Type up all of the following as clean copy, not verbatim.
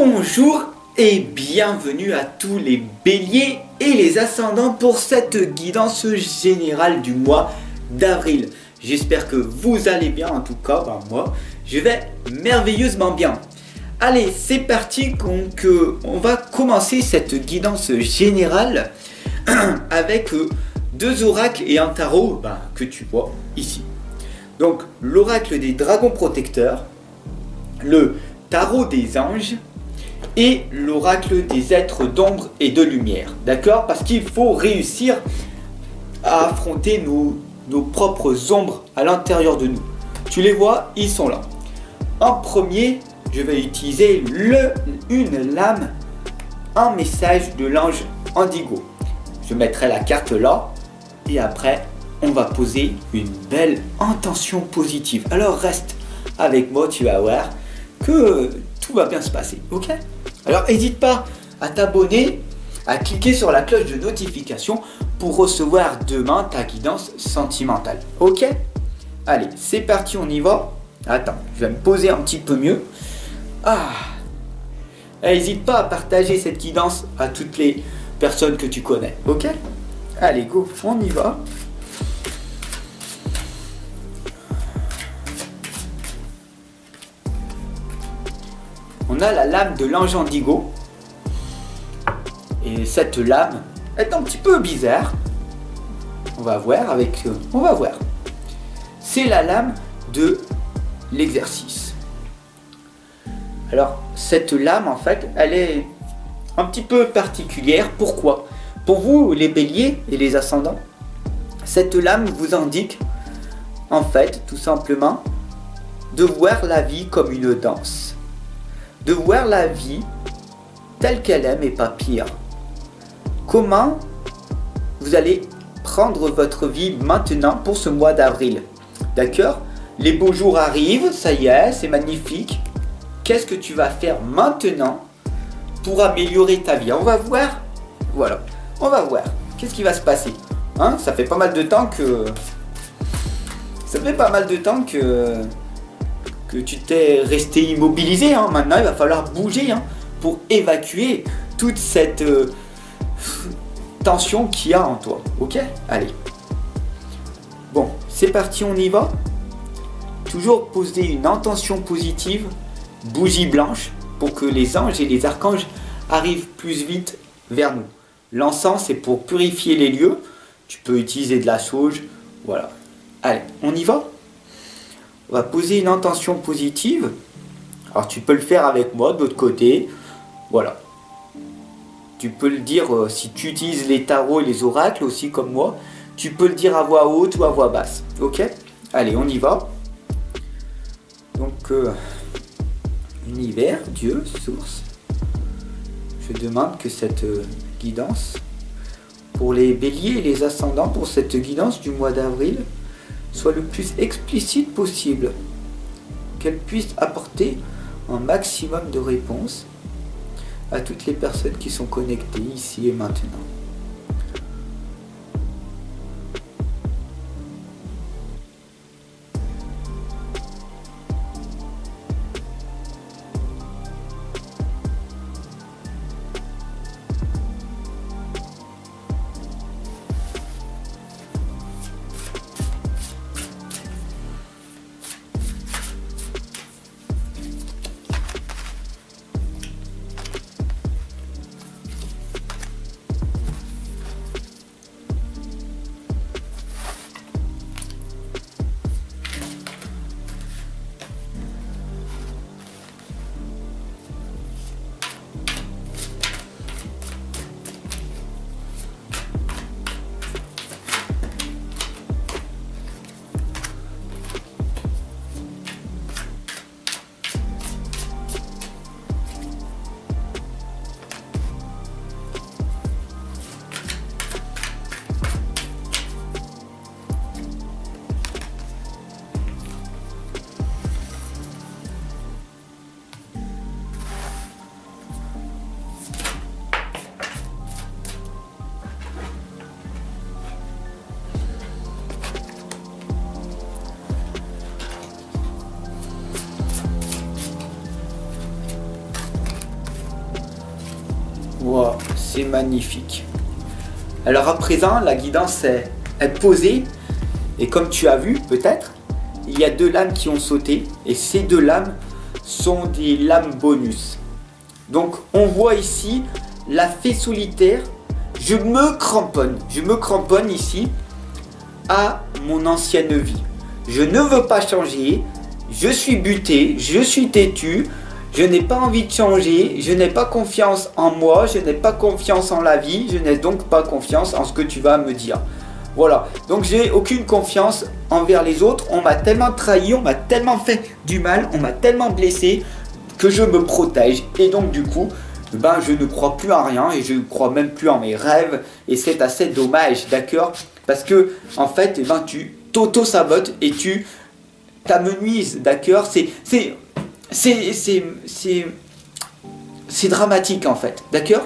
Bonjour et bienvenue à tous les béliers et les ascendants pour cette guidance générale du mois d'avril. J'espère que vous allez bien, en tout cas, moi, je vais merveilleusement bien. Allez, c'est parti, donc on va commencer cette guidance générale avec deux oracles et un tarot que tu vois ici. Donc, l'oracle des dragons protecteurs, le tarot des anges et l'oracle des êtres d'ombre et de lumière. D'accord? Parce qu'il faut réussir à affronter nos propres ombres à l'intérieur de nous. Tu les vois, ils sont là. En premier, je vais utiliser une lame, un message de l'ange Indigo. Je mettrai la carte là et après, on va poser une belle intention positive. Alors reste avec moi, tu vas voir que tout va bien se passer, ok? Alors n'hésite pas à t'abonner, à cliquer sur la cloche de notification pour recevoir demain ta guidance sentimentale, ok? Allez, c'est parti, on y va. Attends, je vais me poser un petit peu mieux. N'hésite pas à partager cette guidance à toutes les personnes que tu connais, ok? Allez, go, on y va. On a la lame de l'ange Indigo. Et cette lame est un petit peu bizarre. On va voir on va voir. C'est la lame de l'exercice. Alors, cette lame, en fait, elle est un petit peu particulière. Pourquoi? Pour vous, les béliers et les ascendants, cette lame vous indique, en fait, tout simplement, de voir la vie comme une danse. De voir la vie telle qu'elle est, mais pas pire. Comment vous allez prendre votre vie maintenant pour ce mois d'avril? D'accord? Les beaux jours arrivent, ça y est, c'est magnifique. Qu'est-ce que tu vas faire maintenant pour améliorer ta vie? On va voir. Voilà, on va voir. Qu'est-ce qui va se passer? Hein? Ça fait pas mal de temps que... tu t'es resté immobilisé, hein. Maintenant il va falloir bouger pour évacuer toute cette tension qu'il y a en toi, ok? Allez, bon, c'est parti, on y va. Toujours poser une intention positive, bougie blanche, pour que les anges et les archanges arrivent plus vite vers nous. L'encens, c'est pour purifier les lieux. Tu peux utiliser de la sauge, voilà. Allez, on y va. On va poser une intention positive. Alors tu peux le faire avec moi de l'autre côté. Voilà. Tu peux le dire si tu utilises les tarots et les oracles aussi comme moi. Tu peux le dire à voix haute ou à voix basse. Ok? Allez, on y va. Donc, univers, Dieu, source. Je demande que cette guidance, pour les béliers et les ascendants, pour cette guidance du mois d'avril, soit le plus explicite possible, qu'elle puisse apporter un maximum de réponses à toutes les personnes qui sont connectées ici et maintenant. C'est magnifique. Alors à présent, la guidance est posée. Et comme tu as vu, peut-être, il y a 2 lames qui ont sauté. Et ces 2 lames sont des lames bonus. Donc on voit ici la fée solitaire. Je me cramponne ici à mon ancienne vie. Je ne veux pas changer. Je suis buté, je suis têtu. Je n'ai pas envie de changer, je n'ai pas confiance en moi, je n'ai pas confiance en la vie, je n'ai donc pas confiance en ce que tu vas me dire. Voilà, donc j'ai aucune confiance envers les autres, on m'a tellement trahi, on m'a tellement fait du mal, on m'a tellement blessé que je me protège. Et donc du coup, ben, je ne crois plus en rien et je ne crois même plus en mes rêves et c'est assez dommage, d'accord? Parce que en fait, ben, tu t'auto-sabotes et tu t'amenuises, d'accord? C'est dramatique en fait, d'accord?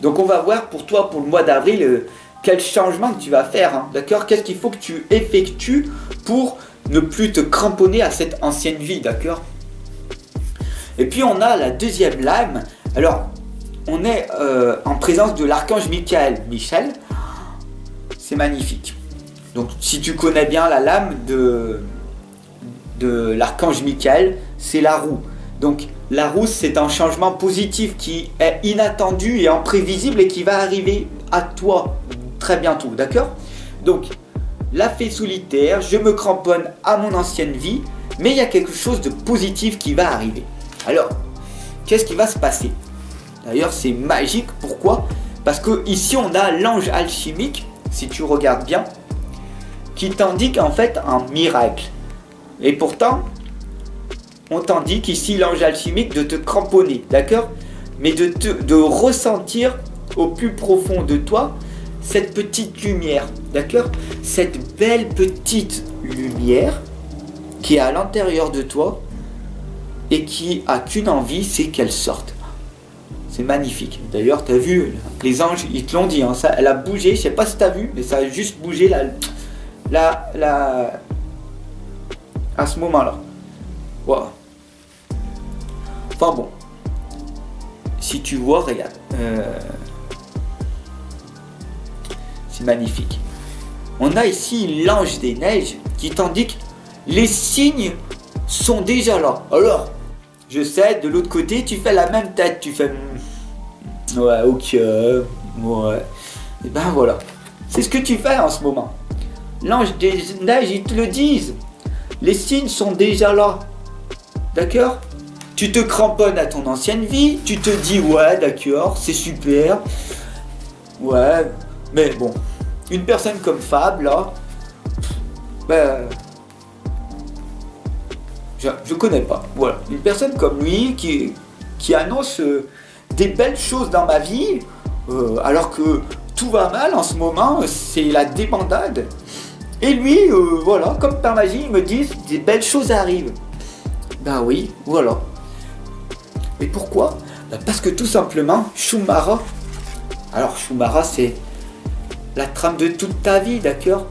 Donc on va voir pour toi, pour le mois d'avril, quel changement que tu vas faire, hein, d'accord? Qu'est-ce qu'il faut que tu effectues pour ne plus te cramponner à cette ancienne vie, d'accord? Et puis on a la deuxième lame. Alors, on est en présence de l'archange Michael. C'est magnifique. Donc si tu connais bien la lame de l'archange Michael, c'est la roue. Donc la roue, c'est un changement positif qui est inattendu et imprévisible et qui va arriver à toi très bientôt, d'accord? Donc la fée solitaire, je me cramponne à mon ancienne vie, mais il y a quelque chose de positif qui va arriver. Alors, qu'est-ce qui va se passer? D'ailleurs, c'est magique. Pourquoi? Parce que ici on a l'ange alchimique, si tu regardes bien, qui t'indique en fait un miracle. Et pourtant, on t'indique ici l'ange alchimique de te cramponner, d'accord? Mais de ressentir au plus profond de toi cette petite lumière, d'accord? Cette belle petite lumière qui est à l'intérieur de toi et qui a qu'une envie, c'est qu'elle sorte. C'est magnifique. D'ailleurs, tu as vu, les anges, ils te l'ont dit, hein, ça, elle a bougé, je sais pas si tu as vu, mais ça a juste bougé à ce moment-là. Wow. Enfin bon, si tu vois, regarde, c'est magnifique. On a ici l'ange des neiges qui t'indique les signes sont déjà là. Alors, je sais, de l'autre côté, tu fais la même tête, tu fais ouais, ok, ouais. Et ben voilà, c'est ce que tu fais en ce moment. L'ange des neiges, ils te le disent. Les signes sont déjà là. D'accord? Tu te cramponnes à ton ancienne vie, tu te dis ouais, d'accord, c'est super. Ouais, mais bon, une personne comme Fab, là, ben, je connais pas. Voilà, une personne comme lui qui annonce des belles choses dans ma vie, alors que tout va mal en ce moment, c'est la débandade. Et lui, voilà, comme par magie, il me dit des belles choses arrivent. Ben oui, voilà. Et pourquoi? Ben parce que tout simplement, Shumara, alors Shumara, c'est la trame de toute ta vie, d'accord?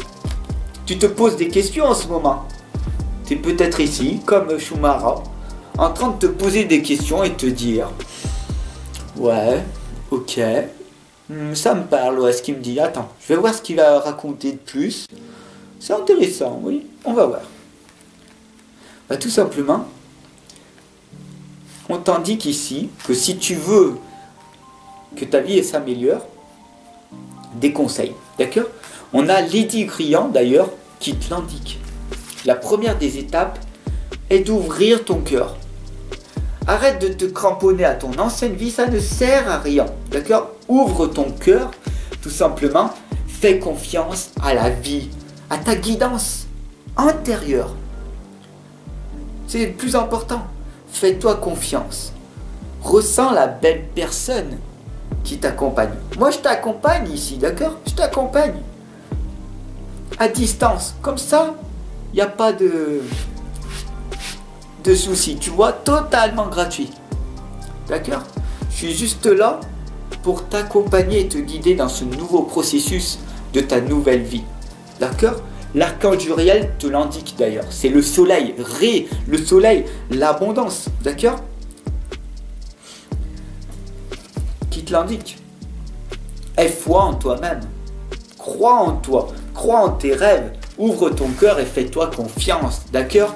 Tu te poses des questions en ce moment. Tu es peut-être ici, comme Shumara, en train de te poser des questions et te dire ouais, ok, ça me parle, ouais, ce qu'il me dit. Attends, je vais voir ce qu'il va raconter de plus. C'est intéressant, oui, on va voir. Bah, tout simplement, on t'indique ici que si tu veux que ta vie s'améliore, des conseils, d'accord? On a Lady Grian d'ailleurs qui te l'indique. La première des étapes est d'ouvrir ton cœur. Arrête de te cramponner à ton ancienne vie, ça ne sert à rien, d'accord? Ouvre ton cœur, tout simplement, fais confiance à la vie, à ta guidance intérieure. C'est le plus important. Fais-toi confiance. Ressens la belle personne qui t'accompagne. Moi, je t'accompagne ici, d'accord? Je t'accompagne. À distance. Comme ça, il n'y a pas de soucis. Tu vois, totalement gratuit. D'accord? Je suis juste là pour t'accompagner et te guider dans ce nouveau processus de ta nouvelle vie. D'accord? L'archange Uriel te l'indique d'ailleurs. C'est le soleil, le soleil, l'abondance. D'accord? Qui te l'indique. Aie foi en toi-même. Crois en toi. Crois en tes rêves. Ouvre ton cœur et fais-toi confiance. D'accord?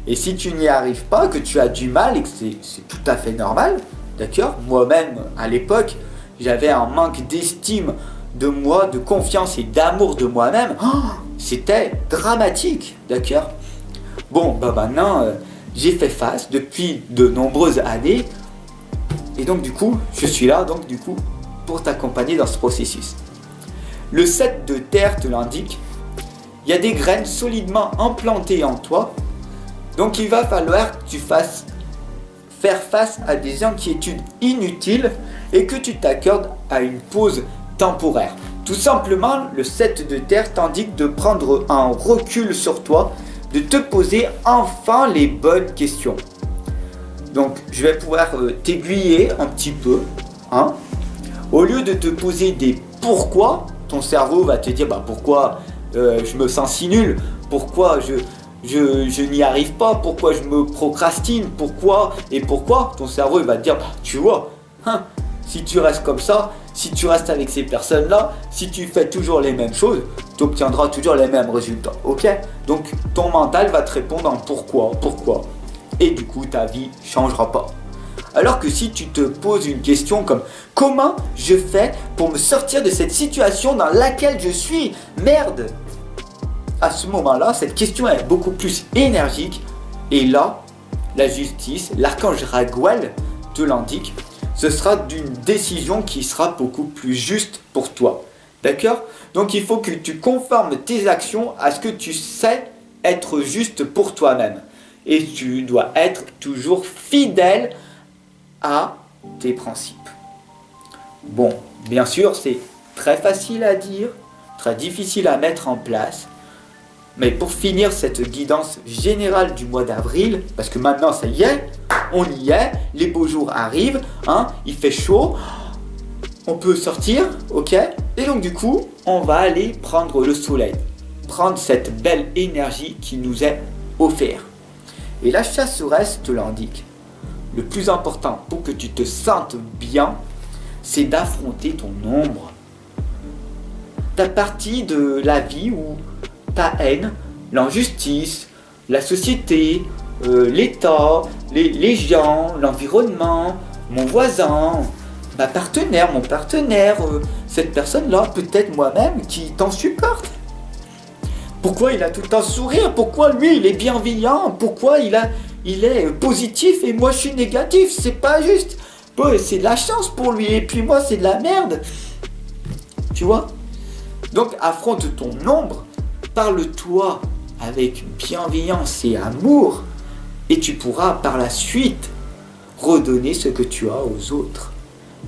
Et si tu n'y arrives pas, que tu as du mal et que c'est tout à fait normal, d'accord? Moi-même, à l'époque, j'avais un manque d'estime de moi, de confiance et d'amour de moi-même. Oh, c'était dramatique, d'accord? Bon, bah maintenant, j'ai fait face depuis de nombreuses années. Et donc du coup, je suis là donc du coup pour t'accompagner dans ce processus. Le 7 de terre te l'indique. Il y a des graines solidement implantées en toi. Donc il va falloir que tu fasses faire face à des inquiétudes inutiles et que tu t'accordes à une pause temporaire. Tout simplement, le 7 de terre t'indique de prendre un recul sur toi, de te poser enfin les bonnes questions. Donc je vais pouvoir t'aiguiller un petit peu. Hein. Au lieu de te poser des pourquoi, ton cerveau va te dire bah, pourquoi je me sens si nul, pourquoi je n'y arrive pas, pourquoi je me procrastine, pourquoi, ton cerveau il va te dire bah, tu vois, hein, si tu restes comme ça, si tu restes avec ces personnes-là, si tu fais toujours les mêmes choses, tu obtiendras toujours les mêmes résultats, ok? Donc ton mental va te répondre en pourquoi, et du coup ta vie ne changera pas. Alors que si tu te poses une question comme comment je fais pour me sortir de cette situation dans laquelle je suis, merde, à ce moment-là, cette question est beaucoup plus énergique et là, la justice, l'archange Raguel te l'indique, ce sera d'une décision qui sera beaucoup plus juste pour toi. D'accord? Donc il faut que tu conformes tes actions à ce que tu sais être juste pour toi-même. Et tu dois être toujours fidèle à tes principes. Bon, bien sûr, c'est très facile à dire, très difficile à mettre en place. Mais pour finir cette guidance générale du mois d'avril, parce que maintenant ça y est, on y est, les beaux jours arrivent, hein, il fait chaud, on peut sortir, ok? Et donc du coup, on va aller prendre le soleil, prendre cette belle énergie qui nous est offerte. Et la chasseresse te l'indique. Le plus important pour que tu te sentes bien, c'est d'affronter ton ombre. Ta partie de la vie où ta haine, l'injustice, la société, l'État, les gens, l'environnement, mon voisin, mon partenaire, cette personne-là, peut-être moi-même, qui t'en supporte. Pourquoi il a tout le temps sourire? Pourquoi lui, il est bienveillant? Pourquoi il est positif et moi, je suis négatif? C'est pas juste. Bon, c'est de la chance pour lui et puis moi, c'est de la merde. Tu vois? Donc, affronte ton ombre. Parle-toi avec bienveillance et amour et tu pourras par la suite redonner ce que tu as aux autres.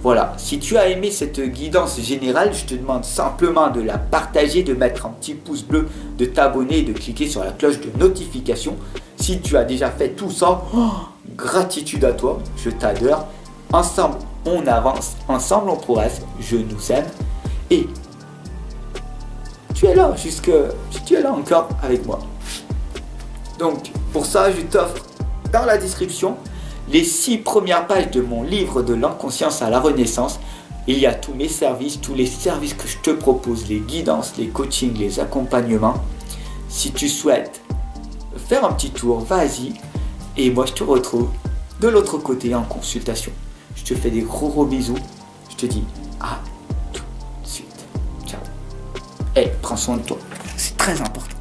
Voilà, si tu as aimé cette guidance générale, je te demande simplement de la partager, de mettre un petit pouce bleu, de t'abonner et de cliquer sur la cloche de notification. Si tu as déjà fait tout ça, gratitude à toi, je t'adore. Ensemble, on avance, ensemble, on progresse, je nous aime et tu es là, tu es là encore avec moi. Donc, pour ça, je t'offre dans la description les 6 premières pages de mon livre de l'inconscience à la renaissance. Il y a tous mes services, tous les services que je te propose, les guidances, les coachings, les accompagnements. Si tu souhaites faire un petit tour, vas-y. Et moi, je te retrouve de l'autre côté en consultation. Je te fais des gros bisous. Je te dis à tout de suite. Ciao. Et prends soin de toi. C'est très important.